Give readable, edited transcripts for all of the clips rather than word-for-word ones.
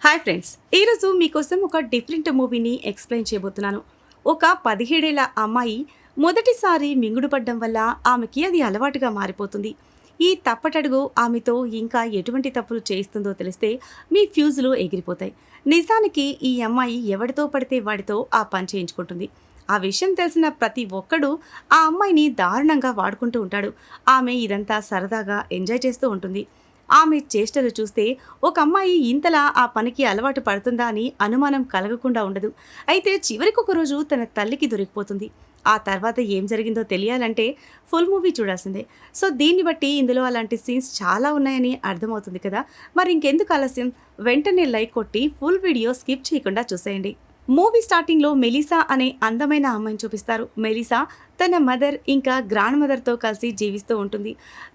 Hi friends, ఈరోజు మీకోసం ఒక డిఫరెంట్ మూవీని ఎక్స్ప్లెయిన్ చేయబోతున్నాను. ఒక 17 ఏళ్ల అమ్మాయి మొదటిసారి మింగుడుపడ్డం వల్ల ఆమెకి అది అలవాటుగా మారిపోతుంది. ఈ తప్పటడుగు ఆమెతో ఇంకా ఎటువంటి తప్పులు చేయిస్తుందో తెలిస్తే మీ ఫ్యూజులు ఎగిరిపోతాయి. నిజానికి ఈ అమ్మాయి ఎవరితో పడితే వాడితో ఆ పని చేయించుకుంటుంది. ఆ విషయం తెలిసిన ప్రతి ఒక్కడూ ఆ అమ్మాయిని దారుణంగా వాడుకుంటూ ఉంటాడు. ఆమె ఇదంతా సరదాగా ఎంజాయ్ చేస్తూ ఉంటుంది. ఆమె చేష్టలు చూస్తే ఒక అమ్మాయి ఇంతలా ఆ పనికి అలవాటు పడుతుందా అని అనుమానం కలగకుండా ఉండదు. అయితే చివరికి ఒక రోజు తన తల్లికి దొరికిపోతుంది. ఆ తర్వాత ఏం జరిగిందో తెలియాలంటే ఫుల్ మూవీ చూడాల్సిందే. సో దీన్ని బట్టి ఇందులో అలాంటి సీన్స్ చాలా ఉన్నాయని అర్థమవుతుంది కదా. మరి ఇంకెందుకు ఆలస్యం, వెంటనే లైక్ కొట్టి ఫుల్ వీడియో స్కిప్ చేయకుండా చూసేయండి. మూవీ స్టార్టింగ్లో మెలిసా అనే అందమైన అమ్మాయిని చూపిస్తారు. మెలిసా తన మదర్ ఇంకా గ్రాండ్ మదర్తో కలిసి జీవిస్తూ ఉంటుంది.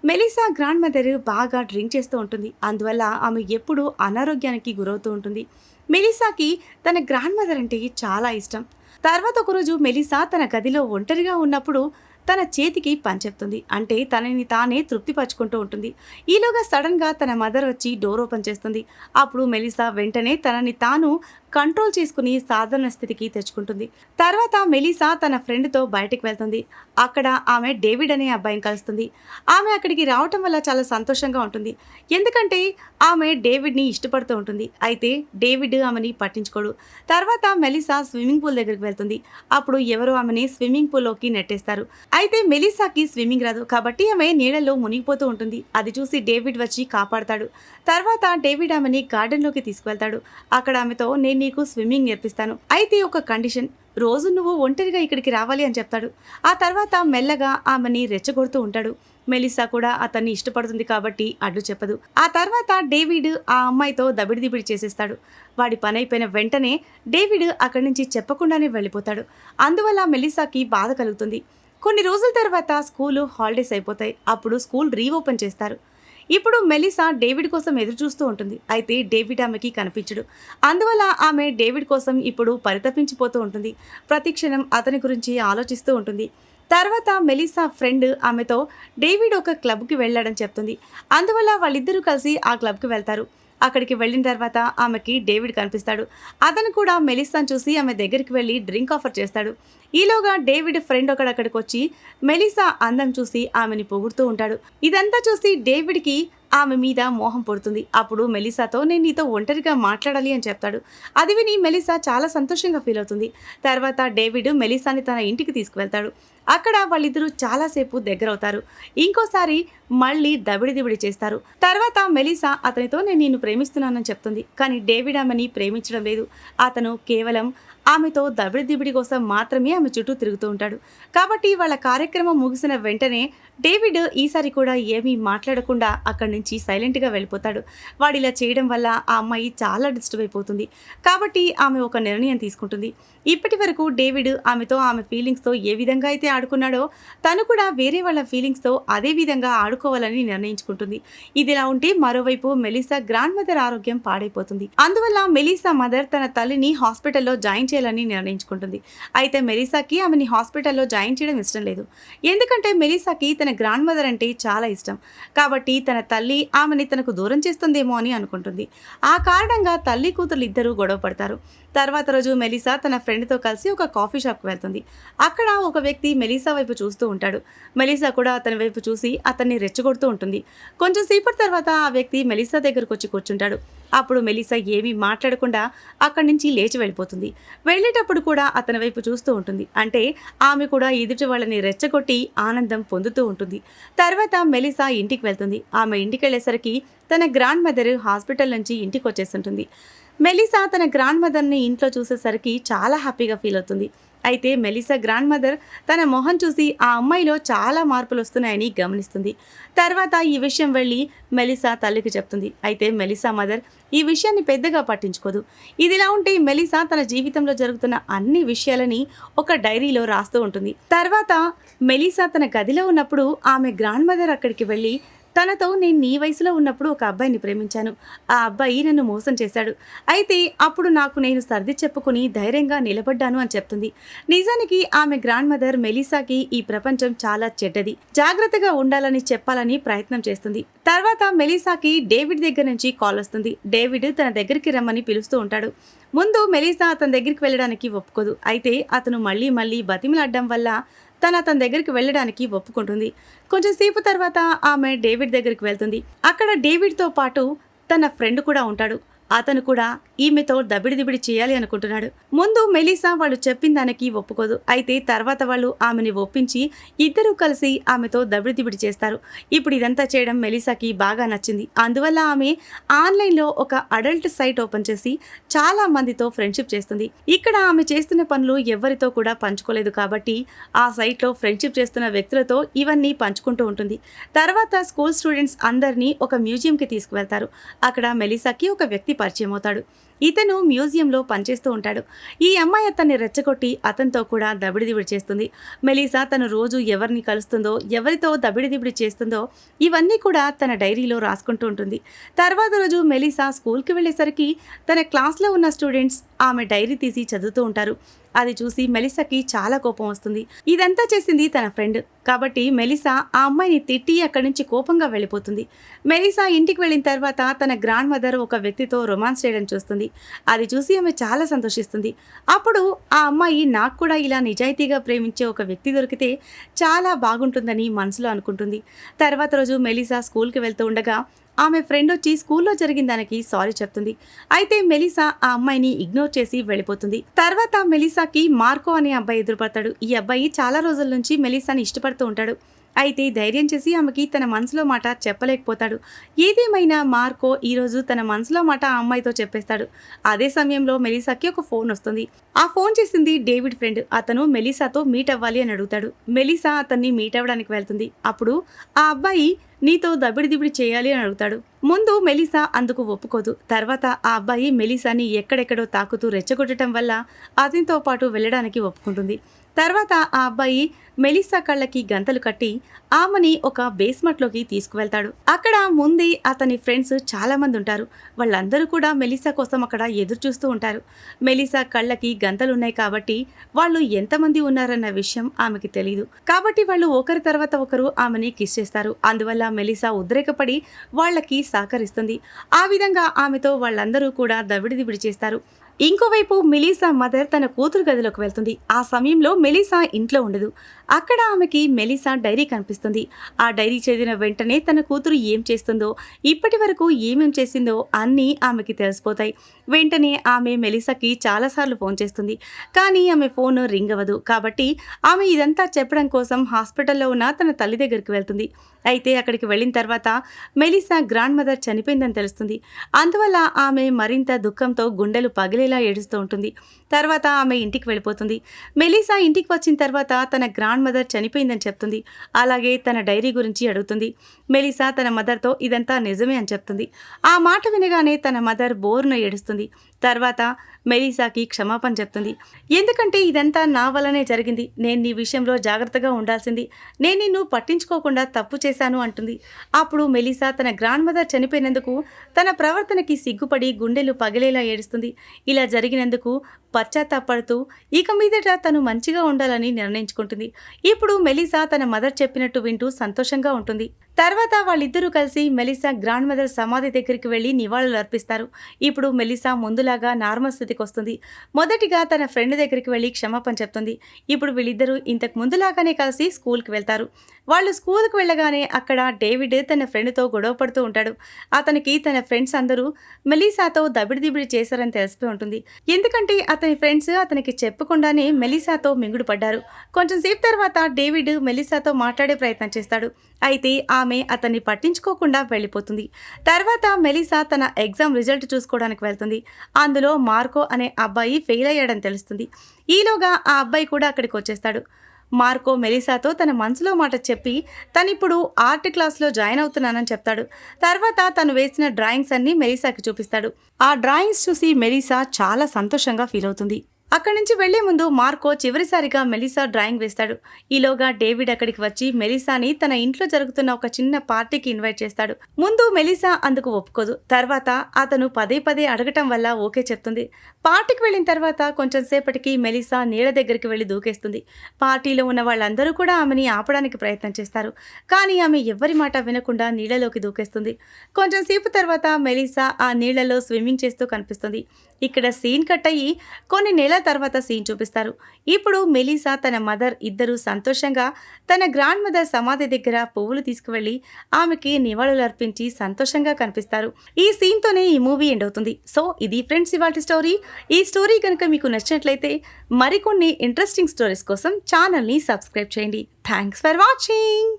మెలిసా గ్రాండ్ మదర్ బాగా డ్రింక్ చేస్తూ ఉంటుంది. అందువల్ల ఆమె ఎప్పుడూ అనారోగ్యానికి గురవుతూ ఉంటుంది. మెలిసాకి తన గ్రాండ్ మదర్ అంటే చాలా ఇష్టం. తర్వాత ఒకరోజు మెలిసా తన గదిలో ఒంటరిగా ఉన్నప్పుడు తన చేతికి పని చెప్తుంది. అంటే తనని తానే తృప్తిపరచుకుంటూ ఉంటుంది. ఈలోగా సడన్గా తన మదర్ వచ్చి డోర్ ఓపెన్ చేస్తుంది. అప్పుడు మెలిసా వెంటనే తనని తాను కంట్రోల్ చేసుకుని సాధారణ స్థితికి తెచ్చుకుంటుంది. తర్వాత మెలిసా తన ఫ్రెండ్తో బయటకు వెళ్తుంది. అక్కడ ఆమె డేవిడ్ అనే అబ్బాయిని కలుస్తుంది. ఆమె అక్కడికి రావటం వల్ల చాలా సంతోషంగా ఉంటుంది. ఎందుకంటే ఆమె డేవిడ్ని ఇష్టపడుతూ ఉంటుంది. అయితే డేవిడ్ ఆమెని పట్టించుకోడు. తర్వాత మెలిసా స్విమ్మింగ్ పూల్ దగ్గరికి వెళ్తుంది. అప్పుడు ఎవరో ఆమెని స్విమ్మింగ్ పూల్లోకి నెట్టేస్తారు. అయితే మెలిసాకి స్విమ్మింగ్ రాదు కాబట్టి ఆమె నీళ్ళల్లో మునిగిపోతూ ఉంటుంది. అది చూసి డేవిడ్ వచ్చి కాపాడతాడు. తర్వాత డేవిడ్ ఆమెని గార్డెన్లోకి తీసుకువెళ్తాడు. అక్కడ ఆమెతో నేను నీకు స్విమ్మింగ్ నేర్పిస్తాను, అయితే ఒక కండిషన్, రోజు నువ్వు ఒంటరిగా ఇక్కడికి రావాలి అని చెప్తాడు. ఆ తర్వాత మెల్లగా ఆమెని రెచ్చగొడుతూ ఉంటాడు. మెలిసా కూడా అతన్ని ఇష్టపడుతుంది కాబట్టి అడ్డు చెప్పదు. ఆ తర్వాత డేవిడ్ ఆ అమ్మాయితో దబిడిదిబిడి చేసేస్తాడు. వాడి పని అయిపోయిన వెంటనే డేవిడ్ అక్కడి నుంచి చెప్పకుండానే వెళ్ళిపోతాడు. అందువల్ల మెలిసాకి బాధ కలుగుతుంది. కొన్ని రోజుల తర్వాత స్కూలు హాలిడేస్ అయిపోతాయి. అప్పుడు స్కూల్ రీఓపెన్ చేస్తారు. ఇప్పుడు మెలిసా డేవిడ్ కోసం ఎదురు చూస్తూ ఉంటుంది. అయితే డేవిడ్ ఆమెకి కనిపించడు. అందువల్ల ఆమె డేవిడ్ కోసం ఇప్పుడు పరితపించిపోతూ ఉంటుంది. ప్రతి క్షణం అతని గురించి ఆలోచిస్తూ ఉంటుంది. తర్వాత మెలిసా ఫ్రెండ్ ఆమెతో డేవిడ్ ఒక క్లబ్కి వెళ్ళాడని చెప్తుంది. అందువల్ల వాళ్ళిద్దరూ కలిసి ఆ క్లబ్కి వెళ్తారు. అక్కడికి వెళ్ళిన తర్వాత ఆమెకి డేవిడ్ కనిపిస్తాడు. అతను కూడా మెలిసాను చూసి ఆమె దగ్గరికి వెళ్ళి డ్రింక్ ఆఫర్ చేస్తాడు. ఈలోగా డేవిడ్ ఫ్రెండ్ అక్కడికి వచ్చి మెలిసా అందం చూసి ఆమెని పొగుడుతూ ఉంటాడు. ఇదంతా చూసి డేవిడ్కి ఆమె మీద మోహం పుడుతుంది. అప్పుడు మెలిసాతో నేను నీతో ఒంటరిగా మాట్లాడాలి అని చెప్తాడు. అది విని మెలిసా చాలా సంతోషంగా ఫీల్ అవుతుంది. తర్వాత డేవిడ్ మెలిసాని తన ఇంటికి తీసుకువెళ్తాడు. అక్కడ వాళ్ళిద్దరూ చాలాసేపు దగ్గరవుతారు. ఇంకోసారి మళ్ళీ దబిడిదిబిడి చేస్తారు. తర్వాత మెలిసా అతనితో నేను నిన్ను ప్రేమిస్తున్నానని చెప్తుంది. కానీ డేవిడ్ ఆమెని ప్రేమించడం లేదు. అతను కేవలం ఆమెతో దబిడిదిబిడి కోసం మాత్రమే ఆమె చుట్టూ తిరుగుతూ ఉంటాడు. కాబట్టి వాళ్ళ కార్యక్రమం ముగిసిన వెంటనే డేవిడ్ ఈసారి కూడా ఏమీ మాట్లాడకుండా అక్కడి నుంచి సైలెంట్గా వెళ్ళిపోతాడు. వాడు ఇలా చేయడం వల్ల ఆ అమ్మాయి చాలా డిస్టర్బ్ అయిపోతుంది. కాబట్టి ఆమె ఒక నిర్ణయం తీసుకుంటుంది. ఇప్పటి వరకు డేవిడ్ ఆమెతో ఆమె ఫీలింగ్స్తో ఏ విధంగా అయితే ఆడుకున్నాడో తను కూడా వేరే వాళ్ళ ఫీలింగ్స్తో అదే విధంగా ఆడుకోవాలని నిర్ణయించుకుంటుంది. ఇదిలా ఉంటే మరోవైపు మెలిసా గ్రాండ్ మదర్ ఆరోగ్యం పాడైపోతుంది. అందువల్ల మెలిసా మదర్ తన తల్లిని హాస్పిటల్లో జాయిన్ చేయాలని నిర్ణయించుకుంటుంది. అయితే మెలిసాకి ఆమెని హాస్పిటల్లో జాయిన్ చేయడం ఇష్టం లేదు. ఎందుకంటే మెలిసాకి తన గ్రాండ్ మదర్ అంటే చాలా ఇష్టం. కాబట్టి తన తల్లి ఆమెని తనకు దూరం చేస్తుందేమో అని అనుకుంటుంది. ఆ కారణంగా తల్లి కూతురు ఇద్దరూ గొడవ పడతారు. తర్వాత రోజు మెలిసా తన ఫ్రెండ్తో కలిసి ఒక కాఫీ షాప్కి వెళ్తుంది. అక్కడ ఒక వ్యక్తి మెలిసా వైపు చూస్తూ ఉంటాడు. మెలిసా కూడా అతని వైపు చూసి అతన్ని రెచ్చగొడుతూ ఉంటుంది. కొంచెం సేపటి తర్వాత ఆ వ్యక్తి మెలిసా దగ్గరకు వచ్చి కూర్చుంటాడు. అప్పుడు మెలిసా ఏమీ మాట్లాడకుండా అక్కడి నుంచి లేచి వెళ్ళిపోతుంది. వెళ్ళేటప్పుడు కూడా అతని వైపు చూస్తూ ఉంటుంది. అంటే ఆమె కూడా ఎదుటి వాళ్ళని రెచ్చగొట్టి ఆనందం పొందుతూ ఉంటుంది. తర్వాత మెలిసా ఇంటికి వెళ్తుంది. ఆమె ఇంటికి వెళ్ళేసరికి తన గ్రాండ్ మదర్ హాస్పిటల్ నుంచి ఇంటికి వచ్చేస్తుంటుంది. మెలిసా తన గ్రాండ్ మదర్ని ఇంట్లో చూసేసరికి చాలా హ్యాపీగా ఫీల్ అవుతుంది. అయితే మెలిసా గ్రాండ్ మదర్ తన మొహం చూసి ఆ అమ్మాయిలో చాలా మార్పులు వస్తున్నాయని గమనిస్తుంది. తర్వాత ఈ విషయం వెళ్ళి మెలిసా తల్లికి చెప్తుంది. అయితే మెలిసా మదర్ ఈ విషయాన్ని పెద్దగా పట్టించుకోదు. ఇదిలా ఉంటే మెలిసా తన జీవితంలో జరుగుతున్న అన్ని విషయాలని ఒక డైరీలో రాస్తూ ఉంటుంది. తర్వాత మెలిసా తన గదిలో ఉన్నప్పుడు ఆమె గ్రాండ్ మదర్ అక్కడికి వెళ్ళి తనతో నేను నీ వయసులో ఉన్నప్పుడు ఒక అబ్బాయిని ప్రేమించాను. ఆ అబ్బాయి నన్ను మోసం చేశాడు. అయితే అప్పుడు నాకు నేను సర్ది చెప్పుకుని ధైర్యంగా నిలబడ్డాను అని చెప్తుంది. నిజానికి ఆమె గ్రాండ్ మదర్ మెలిసాకి ఈ ప్రపంచం చాలా చెడ్డది, జాగ్రత్తగా ఉండాలని చెప్పాలని ప్రయత్నం చేస్తుంది. తర్వాత మెలిసాకి డేవిడ్ దగ్గర నుంచి కాల్ వస్తుంది. డేవిడ్ తన దగ్గరికి రమ్మని పిలుస్తూ ఉంటాడు. ముందు మెలిసా అతని దగ్గరికి వెళ్ళడానికి ఒప్పుకోదు. అయితే అతను మళ్ళీ మళ్ళీ బతిమిలాడడం వల్ల అతని దగ్గరికి వెళ్ళడానికి ఒప్పుకుంటుంది. కొంచెం సేపు తర్వాత ఆమె డేవిడ్ దగ్గరికి వెళ్తుంది. అక్కడ డేవిడ్తో పాటు తన ఫ్రెండ్ కూడా ఉంటాడు. అతను కూడా ఈమెతో దబిడిదిబిడి చేయాలి అనుకుంటున్నాడు. ముందు మెలిసా వాళ్ళు చెప్పిన దానికి ఒప్పుకోదు. అయితే తర్వాత వాళ్ళు ఆమెని ఒప్పించి ఇద్దరూ కలిసి ఆమెతో దబిడిదిబిడి చేస్తారు. ఇప్పుడు ఇదంతా చేయడం మెలిసాకి బాగా నచ్చింది. అందువల్ల ఆమె ఆన్లైన్లో ఒక అడల్ట్ సైట్ ఓపెన్ చేసి చాలా మందితో ఫ్రెండ్షిప్ చేస్తుంది. ఇక్కడ ఆమె చేస్తున్న పనులు ఎవరితో కూడా పంచుకోలేదు కాబట్టి ఆ సైట్లో ఫ్రెండ్షిప్ చేస్తున్న వ్యక్తులతో ఇవన్నీ పంచుకుంటూ ఉంటుంది. తర్వాత స్కూల్ స్టూడెంట్స్ అందరినీ ఒక మ్యూజియంకి తీసుకువెళ్తారు. అక్కడ మెలిసాకి ఒక వ్యక్తి పరిచయం అవుతాడు. ఇతను మ్యూజియంలో పనిచేస్తూ ఉంటాడు. ఈ అమ్మాయి అతన్ని రెచ్చగొట్టి అతనితో కూడా దబిడిదిబిడి చేస్తుంది. మెలిసా తను రోజు ఎవరిని కలుస్తుందో, ఎవరితో దబిడిదిబిడి చేస్తుందో ఇవన్నీ కూడా తన డైరీలో రాసుకుంటూ ఉంటుంది. తర్వాత రోజు మెలిసా స్కూల్కి వెళ్ళేసరికి తన క్లాస్లో ఉన్న స్టూడెంట్స్ ఆమె డైరీ తీసి చదువుతూ ఉంటారు. అది చూసి మెలిసాకి చాలా కోపం వస్తుంది. ఇదంతా చేసింది తన ఫ్రెండ్ కాబట్టి మెలిసా ఆ అమ్మాయిని తిట్టి అక్కడి నుంచి కోపంగా వెళ్ళిపోతుంది. మెలిసా ఇంటికి వెళ్ళిన తర్వాత తన గ్రాండ్ మదర్ ఒక వ్యక్తితో రొమాన్స్ చేయడం చూస్తుంది. అది చూసి ఆమె చాలా సంతోషిస్తుంది. అప్పుడు ఆ అమ్మాయి నాకు కూడా ఇలా నిజాయితీగా ప్రేమించే ఒక వ్యక్తి దొరికితే చాలా బాగుంటుందని మనసులో అనుకుంటుంది. తర్వాత రోజు మెలిసా స్కూల్కి వెళ్తూ ఉండగా ఆమె ఫ్రెండ్ వచ్చి స్కూల్లో జరిగిన దానికి సారీ చెప్తుంది. అయితే మెలిసా ఆ అమ్మాయిని ఇగ్నోర్ చేసి వెళ్ళిపోతుంది. తర్వాత మెలిసాకి మార్కో అనే అబ్బాయి ఎదురుపడతాడు. ఈ అబ్బాయి చాలా రోజుల నుంచి మెలిసాని ఇష్టపడుతూ ఉంటాడు. అయితే ధైర్యం చేసి ఆమెకి తన మనసులో మాట చెప్పలేకపోతాడు. ఏదేమైనా మార్కో ఈరోజు తన మనసులో మాట ఆ అమ్మాయితో చెప్పేస్తాడు. అదే సమయంలో మెలిసాకి ఒక ఫోన్ వస్తుంది. ఆ ఫోన్ చేసింది డేవిడ్ ఫ్రెండ్. అతను మెలిసాతో మీట్ అవ్వాలి అని అడుగుతాడు. మెలిసా అతన్ని మీట్ అవ్వడానికి వెళ్తుంది. అప్పుడు ఆ అబ్బాయి నీతో దబిడిదిబిడి చేయాలి అని అడుగుతాడు. ముందు మెలిసా అందుకు ఒప్పుకోదు. తర్వాత ఆ అబ్బాయి మెలిసాని ఎక్కడెక్కడో తాకుతూ రెచ్చగొట్టడం వల్ల అతనితో పాటు వెళ్ళడానికి ఒప్పుకుంటుంది. తర్వాత ఆ అబ్బాయి మెలిసా కళ్ళకి గంతలు కట్టి ఆమెని ఒక బేస్మెంట్లోకి తీసుకువెళ్తాడు. అక్కడ ముందే అతని ఫ్రెండ్స్ చాలా మంది ఉంటారు. వాళ్ళందరూ కూడా మెలిసా కోసం అక్కడ ఎదురు చూస్తూ ఉంటారు. మెలిసా కళ్ళకి గంతలున్నాయి కాబట్టి వాళ్ళు ఎంతమంది ఉన్నారన్న విషయం ఆమెకి తెలియదు. కాబట్టి వాళ్ళు ఒకరి తర్వాత ఒకరు ఆమెని కిస్ చేస్తారు. అందువల్ల మెలిసా ఉద్రేకపడి వాళ్ళకి సహకరిస్తుంది. ఆ విధంగా ఆమెతో వాళ్ళందరూ కూడా దబిడిదిబిడి చేస్తారు. ఇంకోవైపు మెలిసా మదర్ తన కూతురు గదిలోకి వెళ్తుంది. ఆ సమయంలో మెలిసా ఇంట్లో ఉండదు. అక్కడ ఆమెకి మెలిసా డైరీ కనిపిస్తుంది. ఆ డైరీ చదివిన వెంటనే తన కూతురు ఏం చేస్తుందో, ఇప్పటి వరకు ఏమేం చేసిందో అన్నీ ఆమెకి తెలిసిపోతాయి. వెంటనే ఆమె మెలిసాకి చాలాసార్లు ఫోన్ చేస్తుంది. కానీ ఆమె ఫోన్ రింగ్ అవ్వదు. కాబట్టి ఆమె ఇదంతా చెప్పడం కోసం హాస్పిటల్లో ఉన్న తన తల్లి దగ్గరికి వెళ్తుంది. అయితే అక్కడికి వెళ్ళిన తర్వాత మెలిసా గ్రాండ్ మదర్ చనిపోయిందని తెలుస్తుంది. అందువల్ల ఆమె మరింత దుఃఖంతో గుండెలు పగిలేలా ఏడుస్తూ ఉంటుంది. తర్వాత ఆమె ఇంటికి వెళ్ళిపోతుంది. మెలిసా ఇంటికి వచ్చిన తర్వాత తన గ్రాండ్ మదర్ చనిపోయిందని చెప్తుంది. అలాగే తన డైరీ గురించి అడుగుతుంది. మెలిసా తన మదర్తో ఇదంతా నిజమే అని చెప్తుంది. ఆ మాట వినగానే తన మదర్ బోరున ఏడుస్తుంది. తర్వాత మెలిసాకి క్షమాపణ చెప్తుంది. ఎందుకంటే ఇదంతా నా వల్లనే జరిగింది. నేను నీ విషయంలో జాగ్రత్తగా ఉండాల్సింది. నేను నిన్ను పట్టించుకోకుండా తప్పు చేశాను అంటుంది. అప్పుడు మెలిసా తన గ్రాండ్ మదర్ చనిపోయినందుకు తన ప్రవర్తనకి సిగ్గుపడి గుండెలు పగిలేలా ఏడుస్తుంది. ఇలా జరిగినందుకు పశ్చాత్తాపడుతూ ఇక మీదట తను మంచిగా ఉండాలని నిర్ణయించుకుంటుంది. ఇప్పుడు మెలిసా తన మదర్ చెప్పినట్టు వింటూ సంతోషంగా ఉంటుంది. తర్వాత వాళ్ళిద్దరూ కలిసి మెలిసా గ్రాండ్ మదర్ సమాధి దగ్గరికి వెళ్లి నివాళులు అర్పిస్తారు. ఇప్పుడు మెలిసా ముందులాగా నార్మల్ స్థితికి వస్తుంది. మొదటిగా తన ఫ్రెండ్ దగ్గరికి వెళ్ళి క్షమాపణ చెప్తుంది. ఇప్పుడు వీళ్ళిద్దరూ ఇంతకు ముందులాగానే కలిసి స్కూల్కి వెళ్తారు. వాళ్ళు స్కూల్కి వెళ్ళగానే అక్కడ డేవిడ్ తన ఫ్రెండ్తో గొడవ పడుతూ ఉంటాడు. అతనికి తన ఫ్రెండ్స్ అందరూ మెలిసాతో దబిడిదిబిడి చేశారని తెలిసిపోయి ఉంటుంది. ఎందుకంటే అతని ఫ్రెండ్స్ అతనికి చెప్పకుండానే మెలిసాతో మింగుడు పడ్డారు. కొంచెం సేపు తర్వాత డేవిడ్ మెలిసాతో మాట్లాడే ప్రయత్నం చేస్తాడు. అయితే ఆమె అతన్ని పట్టించుకోకుండా వెళ్ళిపోతుంది. తర్వాత మెలిసా తన ఎగ్జామ్ రిజల్ట్ చూసుకోవడానికి వెళ్తుంది. అందులో మార్కో అనే అబ్బాయి ఫెయిల్ అయ్యాడని తెలుస్తుంది. ఈలోగా ఆ అబ్బాయి కూడా అక్కడికి వచ్చేస్తాడు. మార్కో మెలిసాతో తన మనసులో మాట చెప్పి తనిప్పుడు ఆర్ట్ క్లాస్లో జాయిన్ అవుతున్నానని చెప్తాడు. తర్వాత తను వేసిన డ్రాయింగ్స్ అన్ని మెలిసాకి చూపిస్తాడు. ఆ డ్రాయింగ్స్ చూసి మెలిసా చాలా సంతోషంగా ఫీల్ అవుతుంది. అక్కడి నుంచి వెళ్లే ముందు మార్కో చివరిసారిగా మెలిసా డ్రాయింగ్ వేస్తాడు. ఈలోగా డేవిడ్ అక్కడికి వచ్చి మెలిసాని తన ఇంట్లో జరుగుతున్న ఒక చిన్న పార్టీకి ఇన్వైట్ చేస్తాడు. ముందు మెలిసా అందుకు ఒప్పుకోదు. తర్వాత అతను పదే పదే అడగటం వల్ల ఓకే చెప్తుంది. పార్టీకి వెళ్ళిన తర్వాత కొంచెం సేపటికి మెలిసా నీళ్ల దగ్గరికి వెళ్లి దూకేస్తుంది. పార్టీలో ఉన్న వాళ్ళందరూ కూడా ఆమెని ఆపడానికి ప్రయత్నం చేస్తారు. కానీ ఆమె ఎవ్వరి మాట వినకుండా నీళ్లలోకి దూకేస్తుంది. కొంచెం సేపు తర్వాత మెలిసా ఆ నీళ్లలో స్విమ్మింగ్ చేస్తూ కనిపిస్తుంది. ఇక్కడ సీన్ కట్ అయ్యి కొన్ని నెలల తర్వాత సీన్ చూపిస్తారు. ఇప్పుడు మెలిసా తన మదర్ ఇద్దరు సంతోషంగా తన గ్రాండ్ మదర్ సమాధి దగ్గర పువ్వులు తీసుకువెళ్ళి ఆమెకి నివాళులు అర్పించి సంతోషంగా కనిపిస్తారు. ఈ సీన్తోనే ఈ మూవీ ఎండ్ అవుతుంది. సో ఇది ఫ్రెండ్స్ ఇవాల్టి స్టోరీ. ఈ స్టోరీ కనుక మీకు నచ్చినట్లయితే మరికొన్ని ఇంట్రెస్టింగ్ స్టోరీస్ కోసం ఛానల్ని సబ్స్క్రైబ్ చేయండి. Thanks for watching.